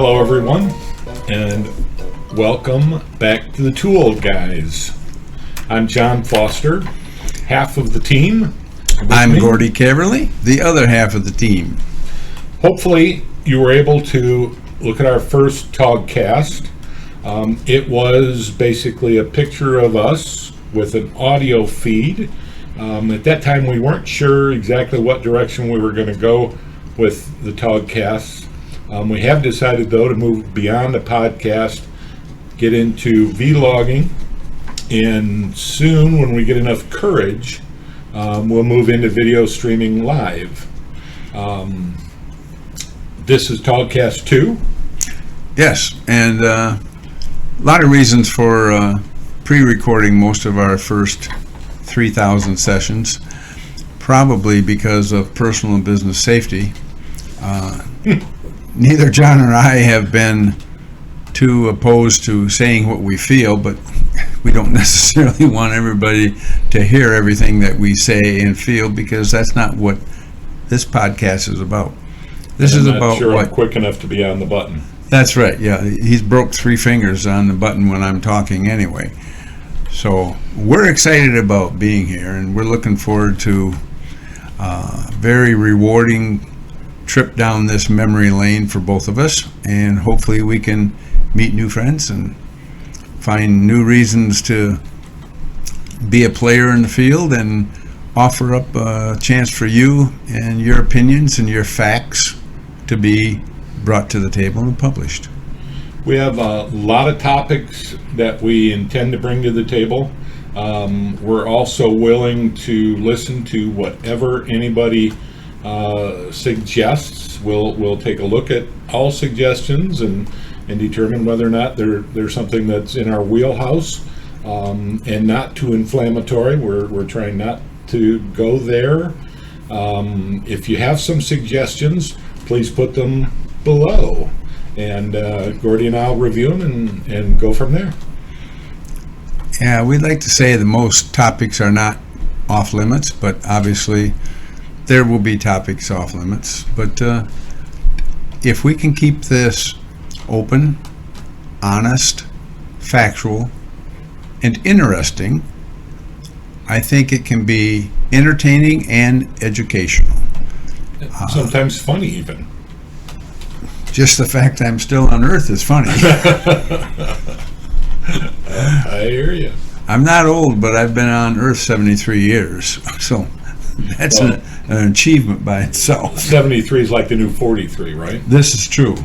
Hello everyone, and welcome back to the Two Old Guys. I'm John Foster, half of the team. I'm Gordy Caverly, the other half of the team. Hopefully you were able to look at our first TOGcast. It was basically a picture of us with an audio feed. At that time we weren't sure exactly what direction we were going to go with the TOGcasts. We have decided, though, to move beyond the podcast, get into vlogging, and soon, when we get enough courage, we'll move into video streaming live. This is TOGcast 2. Yes, and a lot of reasons for pre-recording most of our first 3,000 sessions, probably because of personal and business safety. Neither John or I have been too opposed to saying what we feel, but we don't necessarily want everybody to hear everything that we say and feel, because that's not what this podcast is about. This is about sure what... I'm quick enough to be on the button. That's right, yeah. He's broke 3 fingers on the button when I'm talking anyway. So we're excited about being here, and we're looking forward to a very rewarding trip down this memory lane for both of us, and hopefully we can meet new friends and find new reasons to be a player in the field and offer up a chance for you and your opinions and your facts to be brought to the table and published. We have a lot of topics that we intend to bring to the table. We're also willing to listen to whatever anybody suggests. We'll take a look at all suggestions and determine whether or not there's something that's in our wheelhouse, and not too inflammatory. We're trying not to go there. If you have some suggestions, please put them below, and Gordy and I'll review them and go from there. Yeah, we'd like to say that most topics are not off limits, but obviously there will be topics off limits. But if we can keep this open, honest, factual, and interesting, I think it can be entertaining and educational. Sometimes funny even. Just the fact I'm still on Earth is funny. I hear you. I'm not old, but I've been on Earth 73 years, so that's an achievement by itself. 73 is like the new 43, right? This is true.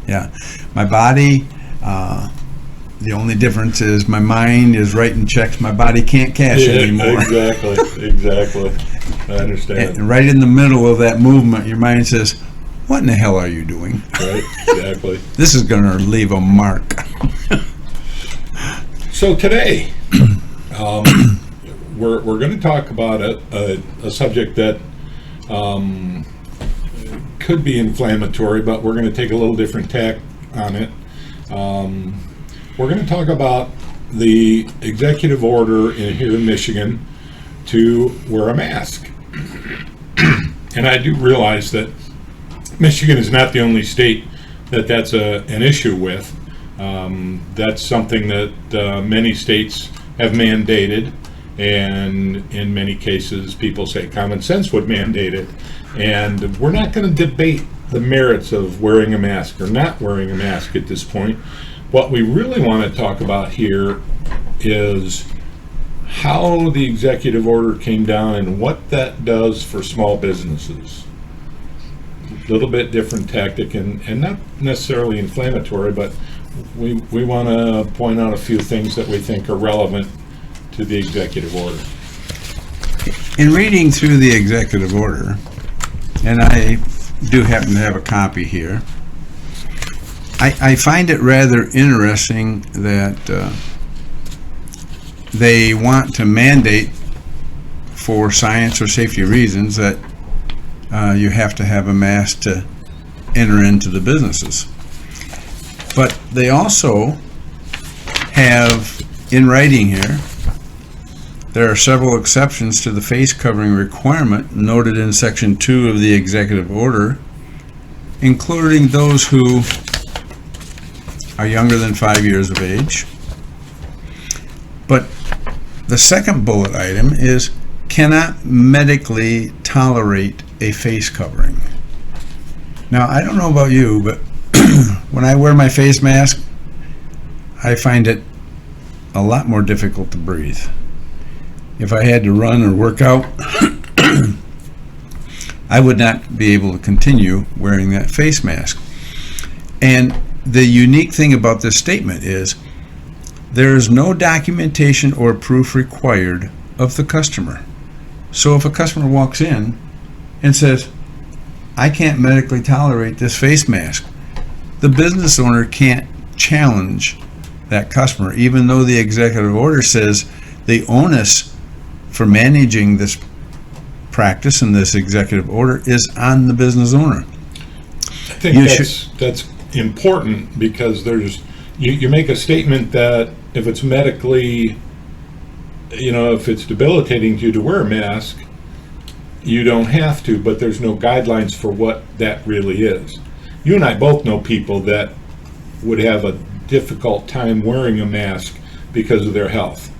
Yeah. My body, the only difference is my mind is writing checks my body can't cash anymore. Exactly. I understand. And right in the middle of that movement, your mind says, what in the hell are you doing? Right, exactly. This is going to leave a mark. So today, we're going to talk about a subject that could be inflammatory, but we're going to take a little different tack on it. We're going to talk about the executive order here in Michigan to wear a mask. And I do realize that Michigan is not the only state that's an issue with. That's something that many states have mandated, and in many cases people say common sense would mandate it. And we're not going to debate the merits of wearing a mask or not wearing a mask at this point. What we really want to talk about here is how the executive order came down and what that does for small businesses. A little bit different tactic and not necessarily inflammatory, but we want to point out a few things that we think are relevant to the executive order. In reading through the executive order, and I do happen to have a copy here, I find it rather interesting that they want to mandate, for science or safety reasons, that you have to have a mask to enter into the businesses. But they also have in writing here, there are several exceptions to the face covering requirement noted in Section 2 of the executive order, including those who are younger than 5 years of age. But the second bullet item is cannot medically tolerate a face covering. Now, I don't know about you, but when I wear my face mask, I find it a lot more difficult to breathe. If I had to run or work out, I would not be able to continue wearing that face mask. And the unique thing about this statement is there is no documentation or proof required of the customer. So if a customer walks in and says, I can't medically tolerate this face mask, the business owner can't challenge that customer, even though the executive order says the onus for managing this practice and this executive order is on the business owner. I think that's important, because you make a statement that if it's medically, if it's debilitating to you to wear a mask, you don't have to, but there's no guidelines for what that really is. You and I both know people that would have a difficult time wearing a mask because of their health.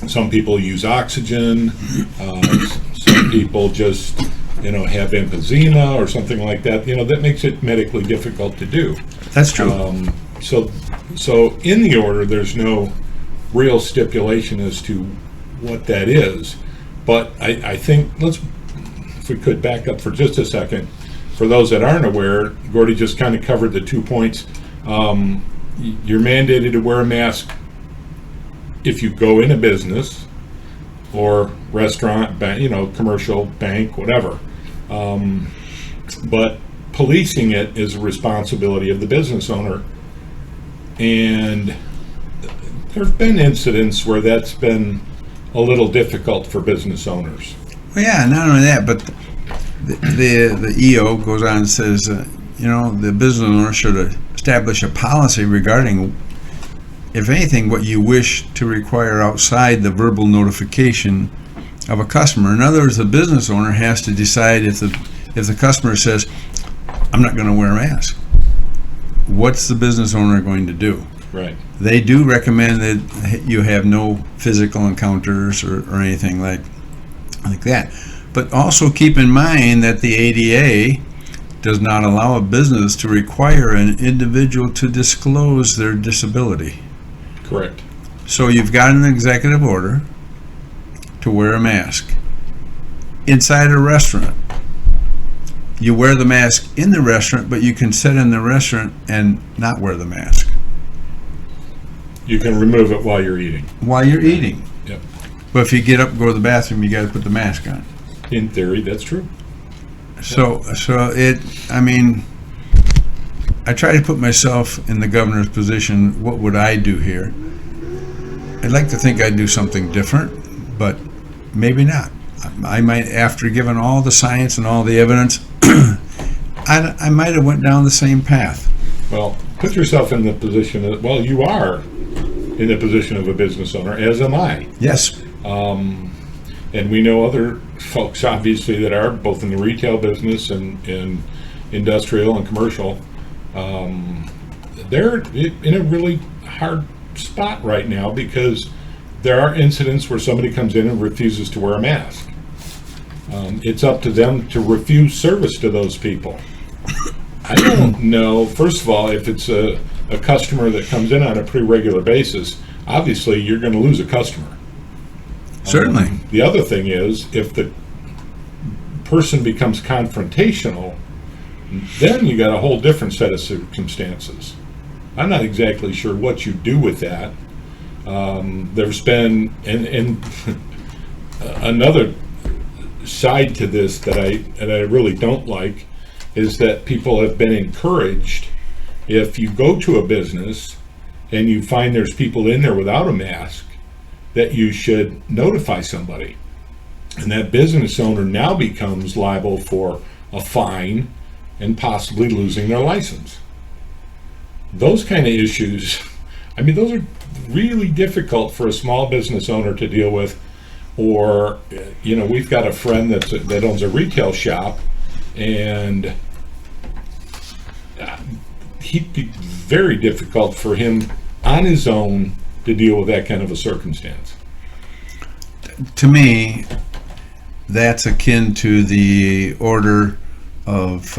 Some people use oxygen. Some people just, have emphysema or something like that. That makes it medically difficult to do. That's true. So in the order, there's no real stipulation as to what that is. But I think if we could back up for just a second, for those that aren't aware, Gordy just kind of covered the 2 points. You're mandated to wear a mask if you go in a business or restaurant, commercial, bank, whatever. But policing it is a responsibility of the business owner. And there have been incidents where that's been a little difficult for business owners. Well, yeah, not only that, but the EO goes on and says, the business owner should establish a policy regarding, if anything, what you wish to require outside the verbal notification of a customer. In other words, the business owner has to decide if the customer says, I'm not going to wear a mask, what's the business owner going to do? Right. They do recommend that you have no physical encounters or anything like that. But also keep in mind that the ADA does not allow a business to require an individual to disclose their disability. Correct. So you've got an executive order to wear a mask. Inside a restaurant, you wear the mask in the restaurant, but you can sit in the restaurant and not wear the mask. You can remove it while you're eating. While you're eating. Yep. But if you get up and go to the bathroom, you got to put the mask on. In theory, that's true. So I try to put myself in the governor's position. What would I do here? I'd like to think I'd do something different, but maybe not. I might, after given all the science and all the evidence, I might have went down the same path. Well, put yourself in the position of, you are in the position of a business owner, as am I. Yes. And we know other folks, obviously, that are both in the retail business and industrial and commercial. They're in a really hard spot right now because there are incidents where somebody comes in and refuses to wear a mask. It's up to them to refuse service to those people. I don't know, first of all, if it's a customer that comes in on a pretty regular basis, obviously you're going to lose a customer. Certainly. The other thing is, if the person becomes confrontational, then you got a whole different set of circumstances. I'm not exactly sure what you do with that. There's been, and another side to this that I really don't like is that people have been encouraged, if you go to a business and you find there's people in there without a mask, that you should notify somebody. And that business owner now becomes liable for a fine and possibly losing their license. Those kind of issues, those are really difficult for a small business owner to deal with. Or, we've got a friend that owns a retail shop, and he'd be very difficult for him on his own to deal with that kind of a circumstance. To me, that's akin to the order of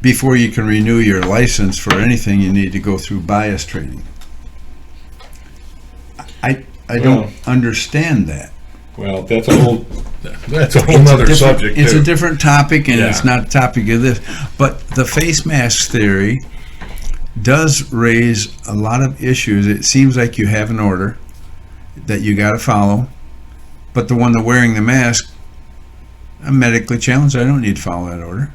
before you can renew your license for anything, you need to go through bias training. I don't understand that. Well, that's a whole nother subject. It's too. a different topic, and it's Yeah. not a topic of this. But the face mask theory does raise a lot of issues. It seems like you have an order that you got to follow, but the one that wearing the mask, I'm medically challenged. I don't need to follow that order.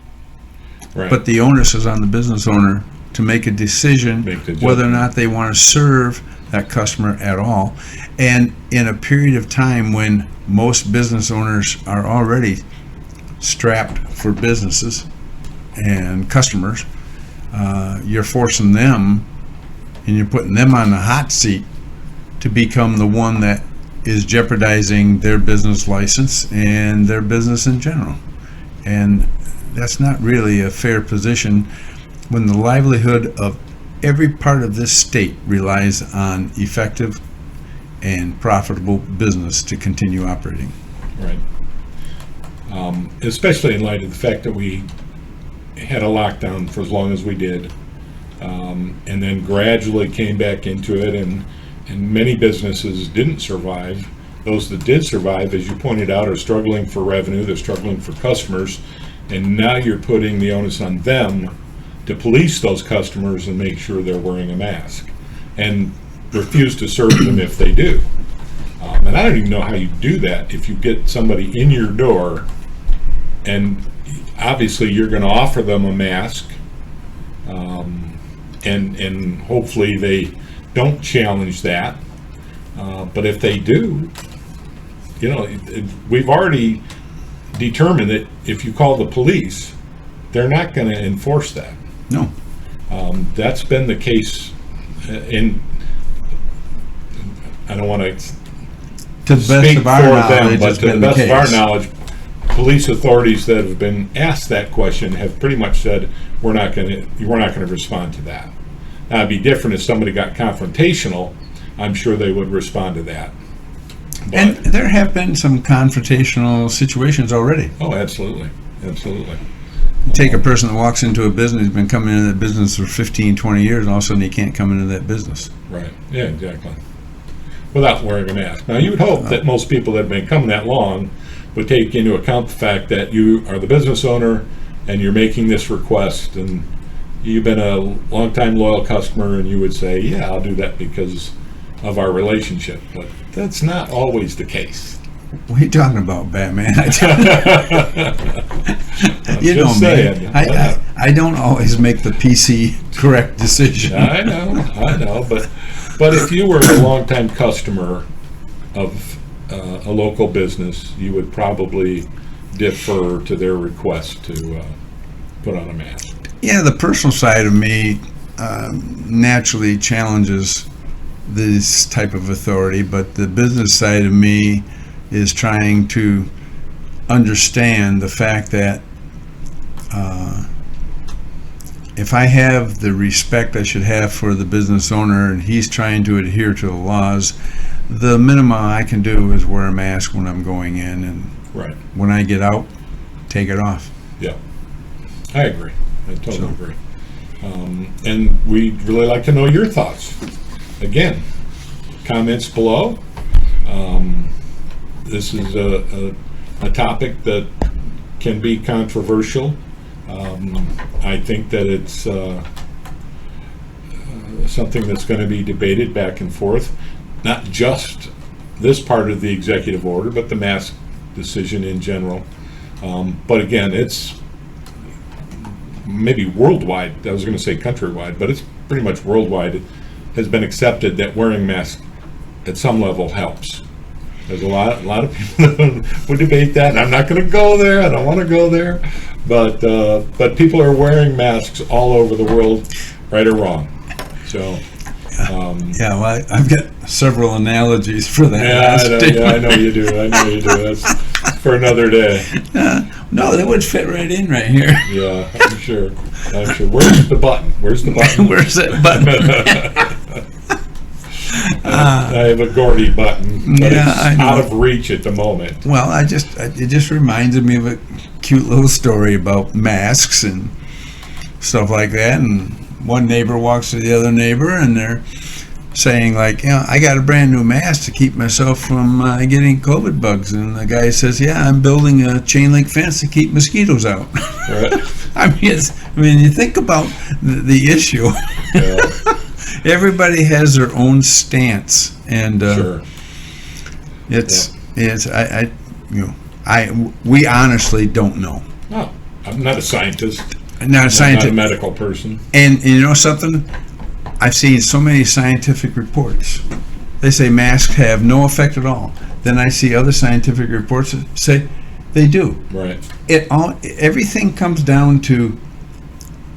Right. But the onus is on the business owner to make a decision whether or not they want to serve that customer at all. And in a period of time when most business owners are already strapped for businesses and customers, you're forcing them and you're putting them on the hot seat to become the one that is jeopardizing their business license and their business in general. And that's not really a fair position when the livelihood of every part of this state relies on effective and profitable business to continue operating. Right. Especially in light of the fact that we had a lockdown for as long as we did, and then gradually came back into it, and many businesses didn't survive. Those that did survive, as you pointed out, are struggling for revenue, they're struggling for customers, and now you're putting the onus on them to police those customers and make sure they're wearing a mask, and refuse to serve them if they do. And I don't even know how you do that if you get somebody in your door, and obviously you're going to offer them a mask, and hopefully they don't challenge that. But if they do, we've already determined that if you call the police, they're not going to enforce that. No. That's been the case I don't want to To the best speak of our for knowledge, them, but it's to the been best the of our case. knowledge, police authorities that have been asked that question have pretty much said, we're not going to respond to that. Now, it'd be different if somebody got confrontational. I'm sure they would respond to that. But, And there have been some confrontational situations already. oh, absolutely. Absolutely. You take a person that walks into a business, been coming into that business for 15, 20 years, and all of a sudden he can't come into that business. Right. Yeah, exactly. Without wearing a mask. Now, you would hope that most people that have been coming that long would take into account the fact that you are the business owner and you're making this request, and you've been a long-time loyal customer, and you would say, yeah, I'll do that because of our relationship. But that's not always the case. What are you talking about, Batman? You know just me. saying. I don't always make the PC correct decision. I know, but if you were a longtime customer of a local business, you would probably defer to their request to put on a mask. Yeah, the personal side of me naturally challenges this type of authority, but the business side of me is trying to understand the fact that if I have the respect I should have for the business owner and he's trying to adhere to the laws, the minimum I can do is wear a mask when I'm going in, and Right. when I get out, take it off. Yeah. I agree. I totally agree. And we'd really like to know your thoughts. Again, comments below. This is a topic that can be controversial. I think that it's something that's going to be debated back and forth, not just this part of the executive order, but the mask decision in general. But again, it's maybe worldwide. I was going to say countrywide, but it's pretty much worldwide. It has been accepted that wearing masks at some level helps. There's a lot of people that would debate that, and I'm not going to go there. I don't want to go there, but people are wearing masks all over the world, right or wrong. So, Yeah, well, I've got several analogies for that. I know you do. That's for another day. No, that would fit right in right here. Yeah, I'm sure. Where's the button? Where's that button? I have a Gordy button, but Yeah, it's out of reach at the moment. Well, it just reminded me of a cute little story about masks and stuff like that. And one neighbor walks to the other neighbor, and they're saying, like, I got a brand new mask to keep myself from getting COVID bugs. And the guy says, yeah, I'm building a chain link fence to keep mosquitoes out. Right. I mean, you think about the issue. Yeah. Everybody has their own stance, and Sure. we honestly don't know. No, I'm not a scientist. Not a scientist. I'm not a medical person. And you know something? I've seen so many scientific reports. They say masks have no effect at all. Then I see other scientific reports that say they do. Right. Everything comes down to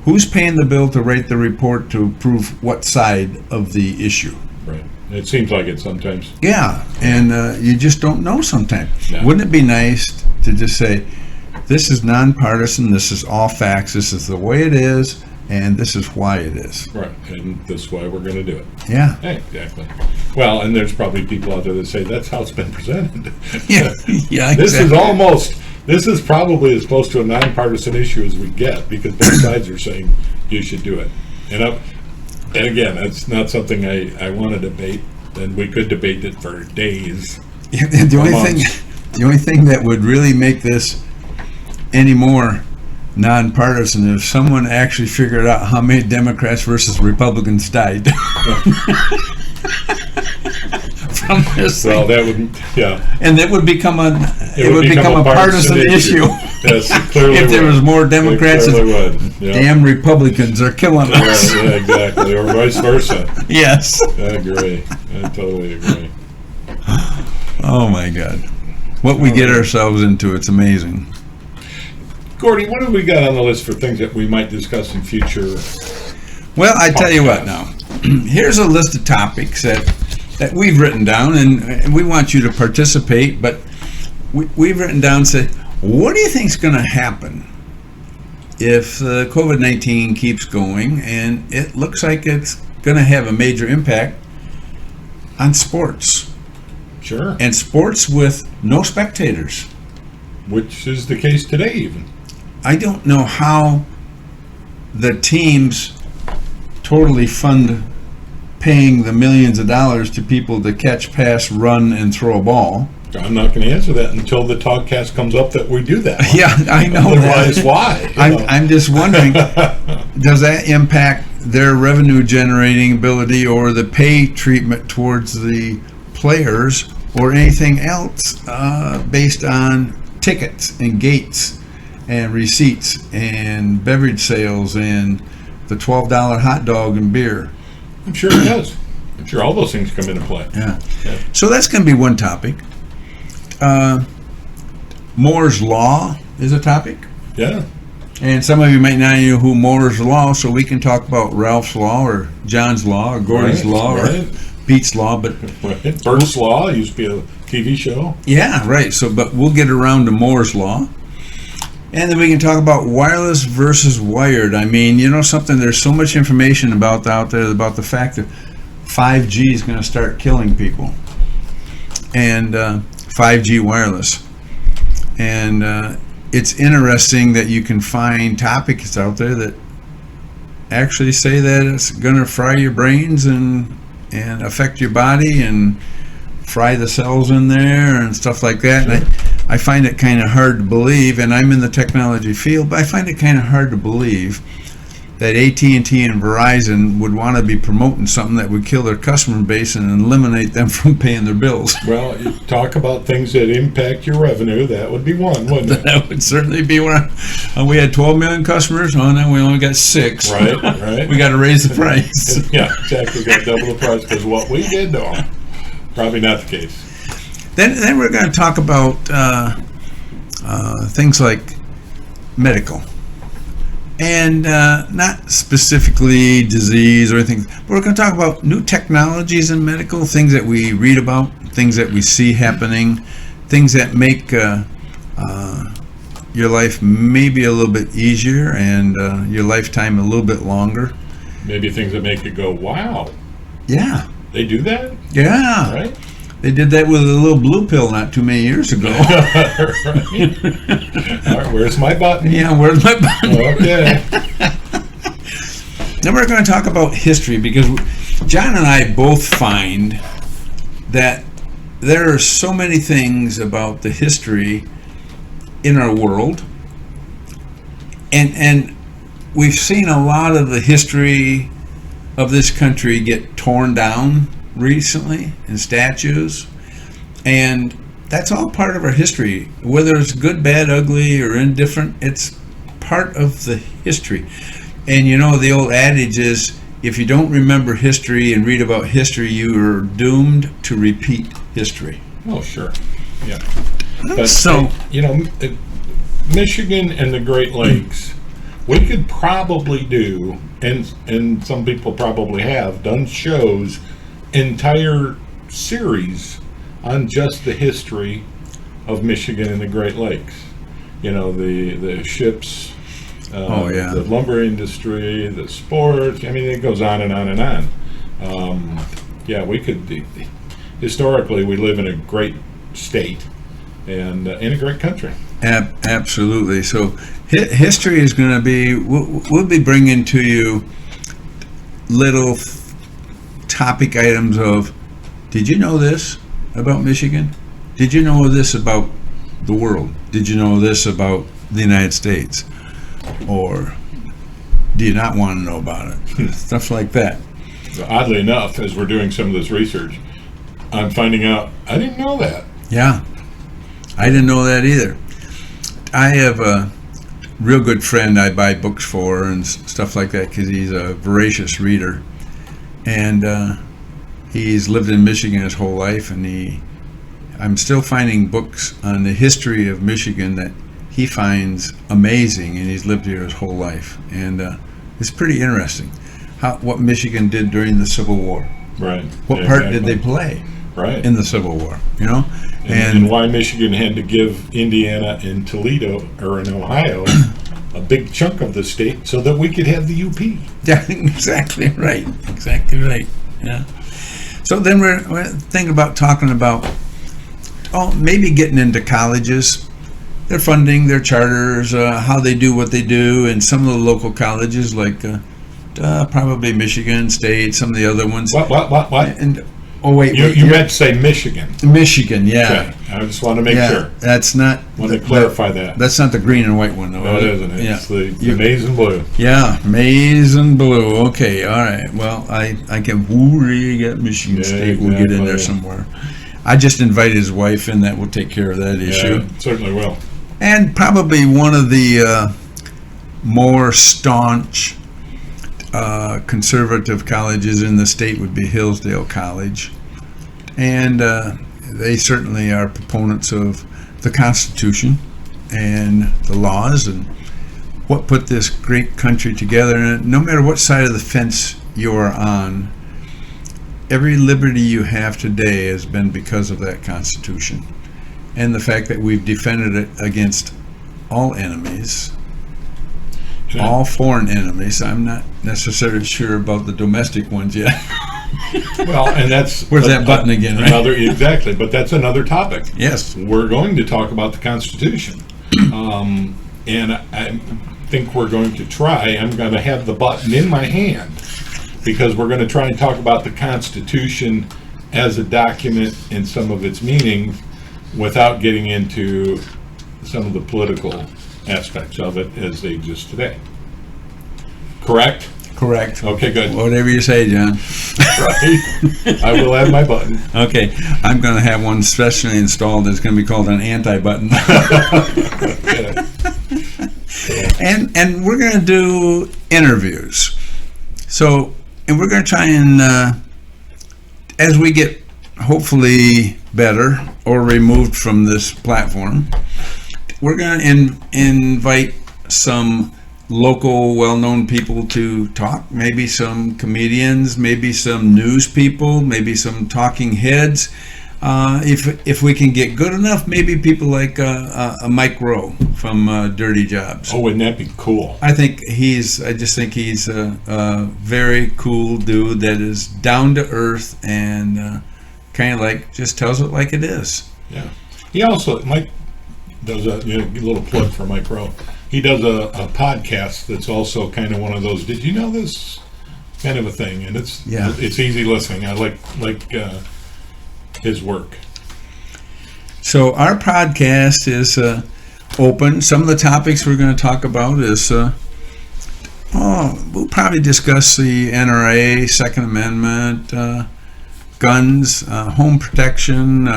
who's paying the bill to write the report to prove what side of the issue. Right. It seems like it sometimes. Yeah, and you just don't know sometimes. No. Wouldn't it be nice to just say, this is nonpartisan, this is all facts, this is the way it is, and this is why it is. Right, and this is why we're going to do it. Yeah. Exactly. Well, and there's probably people out there that say that's how it's been presented. Yeah, yeah, exactly. This is probably as close to a nonpartisan issue as we get, because both sides are saying you should do it. And again, that's not something I want to debate, and we could debate it for days. Yeah, the only thing that would really make this any more nonpartisan if someone actually figured out how many Democrats versus Republicans died. From this Well, thing. that would, yeah. And that would become a partisan issue. Yes, clearly if there would. was more Democrats, It clearly would. Yeah. damn Republicans are killing us. Yeah, exactly, or vice versa. Yes. I agree. I totally agree. Oh my God. What we get ourselves into, it's amazing. Gordy, what have we got on the list for things that we might discuss in future? Well, I tell you what now. Here's a list of topics that we've written down, and we want you to participate, but we've written down and said, what do you think is going to happen if COVID-19 keeps going, and it looks like it's going to have a major impact on sports? Sure. And sports with no spectators. Which is the case today, even. I don't know how the teams totally fund paying the millions of dollars to people to catch, pass, run, and throw a ball. I'm not going to answer that until the TOGcast comes up that we do that. Yeah, I know. Otherwise, why? I'm just wondering, does that impact their revenue generating ability or the pay treatment towards the players or anything else based on tickets and gates and receipts and beverage sales and the $12 hot dog and beer? I'm sure it does. I'm sure all those things come into play. Yeah. So that's going to be one topic. Moore's Law is a topic. Yeah. And some of you might not know who Moore's Law, so we can talk about Ralph's Law or John's Law or Gordy's Law or Pete's Law. But Right. Bert's Law used to be a TV show. yeah, right. So, but we'll get around to Moore's Law. And then we can talk about wireless versus wired. I mean, you know something, there's so much information out there about the fact that 5G is going to start killing people. And 5G wireless. And it's interesting that you can find topics out there that actually say that it's going to fry your brains and affect your body and fry the cells in there and stuff like that. Sure. And I find it kind of hard to believe, and I'm in the technology field, but I find it kind of hard to believe that AT&T and Verizon would want to be promoting something that would kill their customer base and eliminate them from paying their bills. Well, you talk about things that impact your revenue. That would be one, wouldn't it? That would certainly be one. We had 12 million customers. Oh, now we only got 6. Right. We got to raise the price. Yeah, exactly. Got double the price because what we did to them. Probably not the case. Then we're going to talk about things like medical. and not specifically disease or anything. But we're going to talk about new technologies in medical, things that we read about, things that we see happening, things that make your life maybe a little bit easier and your lifetime a little bit longer. Maybe things that make it go, wow. Yeah. They do that? Yeah. Right? They did that with a little blue pill not too many years ago. Right. All right, where's my button? Yeah, where's my button? Okay. Then we're going to talk about history, because John and I both find that there are so many things about the history in our world, and we've seen a lot of the history of this country get torn down recently in statues, and that's all part of our history. Whether it's good, bad, ugly, or indifferent, it's part of the history. And you know, the old adage is, if you don't remember history and read about history, you are doomed to repeat history. Oh, sure. Yeah. But, So, you know, Michigan and the Great Lakes, we could probably do, and some people probably have, done shows, entire series on just the history of Michigan and the Great Lakes. You know, the ships, the lumber industry, the sports. I mean, it goes on and on and on. Yeah, we could. Historically, we live in a great state and in a great country. Absolutely. So history is going to be, we'll be bringing to you little topic items of, did you know this about Michigan? Did you know this about the world? Did you know this about the United States? Or do you not want to know about it? Stuff like that. Oddly enough, as we're doing some of this research, I'm finding out I didn't know that. Yeah, I didn't know that either. I have a real good friend I buy books for and stuff like that, because he's a voracious reader, and he's lived in Michigan his whole life, and I'm still finding books on the history of Michigan that he finds amazing, and he's lived here his whole life, and it's pretty interesting what Michigan did during the Civil War. Right. What part did they play? Right. In the Civil War, you know? And why Michigan had to give Indiana and Toledo, or in Ohio, a big chunk of the state so that we could have the UP. Yeah, exactly right. Exactly right. Yeah. So then we're thinking about talking about, maybe getting into colleges, their funding, their charters, how they do what they do, and some of the local colleges like probably Michigan State, some of the other ones. What? And wait, you meant to say Michigan. Michigan, yeah. Okay. I just want to make sure. That's not. I want to clarify that. That's not the green and white one, though. No, it isn't. It's the maize and blue. Yeah, maize and blue. Okay, all right. Well, I can really get Michigan State. We'll get in there somewhere. I just invited his wife in. That will take care of that issue. Yeah, certainly will. And probably one of the more staunch conservative colleges in the state would be Hillsdale College, and they certainly are proponents of the Constitution and the laws and what put this great country together. And no matter what side of the fence you are on, every liberty you have today has been because of that Constitution and the fact that we've defended it against all enemies. All foreign enemies. I'm not necessarily sure about the domestic ones yet. Well, and that's where's that button again? Right? Exactly, but that's another topic. Yes, we're going to talk about the Constitution, and I think we're going to try. I'm going to have the button in my hand because we're going to try and talk about the Constitution as a document and some of its meanings, without getting into some of the political aspects of it as they exist today. Correct? Correct. Okay, good. Whatever you say, John. Right. I will add my button. Okay. I'm going to have one specially installed that's going to be called an anti-button. And we're going to do interviews. So, and we're going to try and, as we get hopefully better or removed from this platform, we're going to invite some local well-known people to talk, maybe some comedians, maybe some news people, maybe some talking heads. If we can get good enough, maybe people like a Mike Rowe from Dirty Jobs. Oh, wouldn't that be cool? I just think he's a very cool dude that is down to earth and kind of like just tells it like it is. Yeah. He also, Mike does a little plug for Mike Rowe. He does a podcast that's also kind of one of those, did you know this kind of a thing? And it's easy listening. I like his work. So our podcast is open. Some of the topics we're going to talk about is, we'll probably discuss the NRA, Second Amendment, guns, home protection.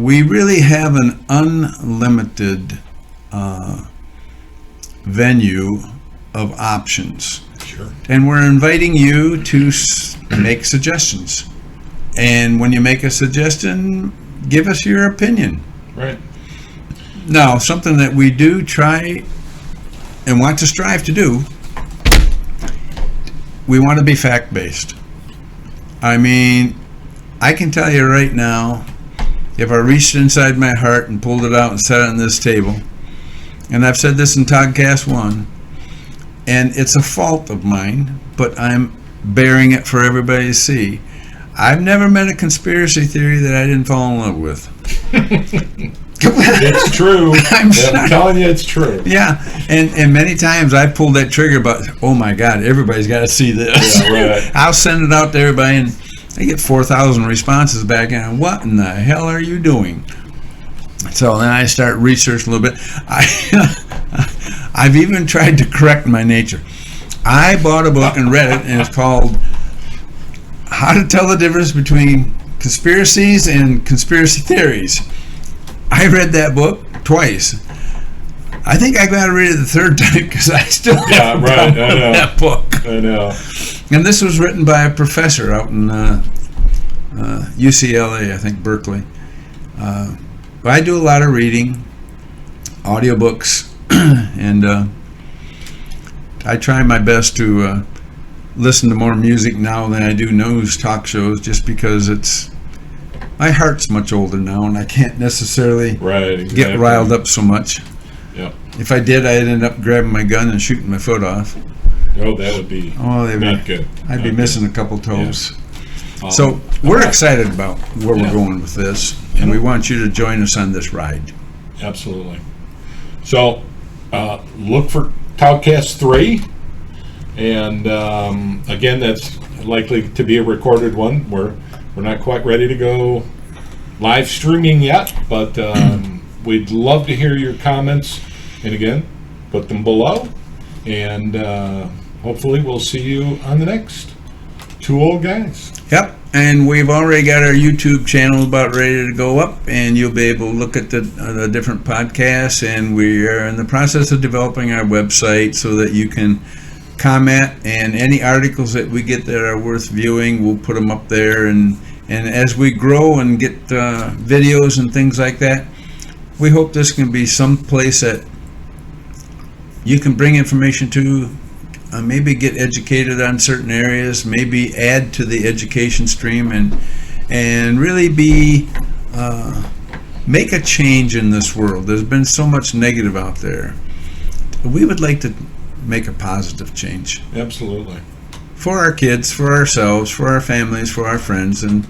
We really have an unlimited venue of options. Sure. And we're inviting you to make suggestions. And when you make a suggestion, give us your opinion. Right. Now, something that we do try and want to strive to do, we want to be fact-based. I mean, I can tell you right now, if I reached inside my heart and pulled it out and set it on this table, and I've said this in TOGcast 1, and it's a fault of mine, but I'm bearing it for everybody to see. I've never met a conspiracy theory that I didn't fall in love with. It's true. I'm telling you, it's true. Yeah, and many times I pulled that trigger about, oh my God, everybody's got to see this. Yeah, right. I'll send it out to everybody, and I get 4,000 responses back, and what in the hell are you doing? So then I start researching a little bit. I've even tried to correct my nature. I bought a book and read it, and it's called How to Tell the Difference Between Conspiracies and Conspiracy Theories. I read that book twice. I think I got to read it the third time because I still haven't done that book. I know. And this was written by a professor out in UCLA, I think Berkeley. But I do a lot of reading, audiobooks, and I try my best to listen to more music now than I do news talk shows, just because my heart's much older now, and I can't necessarily get riled up so much. Yep. If I did, I'd end up grabbing my gun and shooting my foot off. Oh, that would be not good. I'd be missing a couple toes. Yeah. So we're excited about where we're going with this, and we want you to join us on this ride. Absolutely. So look for TOGcast 3, and again, that's likely to be a recorded one. We're not quite ready to go live streaming yet, but we'd love to hear your comments, and again, put them below, and hopefully we'll see you on the next Two Old Guys. Yep, and we've already got our YouTube channel about ready to go up, and you'll be able to look at the different podcasts, and we are in the process of developing our website so that you can comment, and any articles that we get that are worth viewing, we'll put them up there, and as we grow and get videos and things like that, we hope this can be some place that you can bring information to, maybe get educated on certain areas, maybe add to the education stream, and really make a change in this world. There's been so much negative out there. We would like to make a positive change. Absolutely. For our kids, for ourselves, for our families, for our friends, and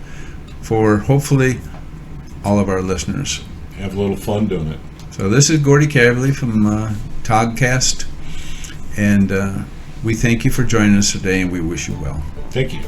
for hopefully all of our listeners. Have a little fun doing it. So this is Gordy Cavely from TOGcast, and we thank you for joining us today, and we wish you well. Thank you.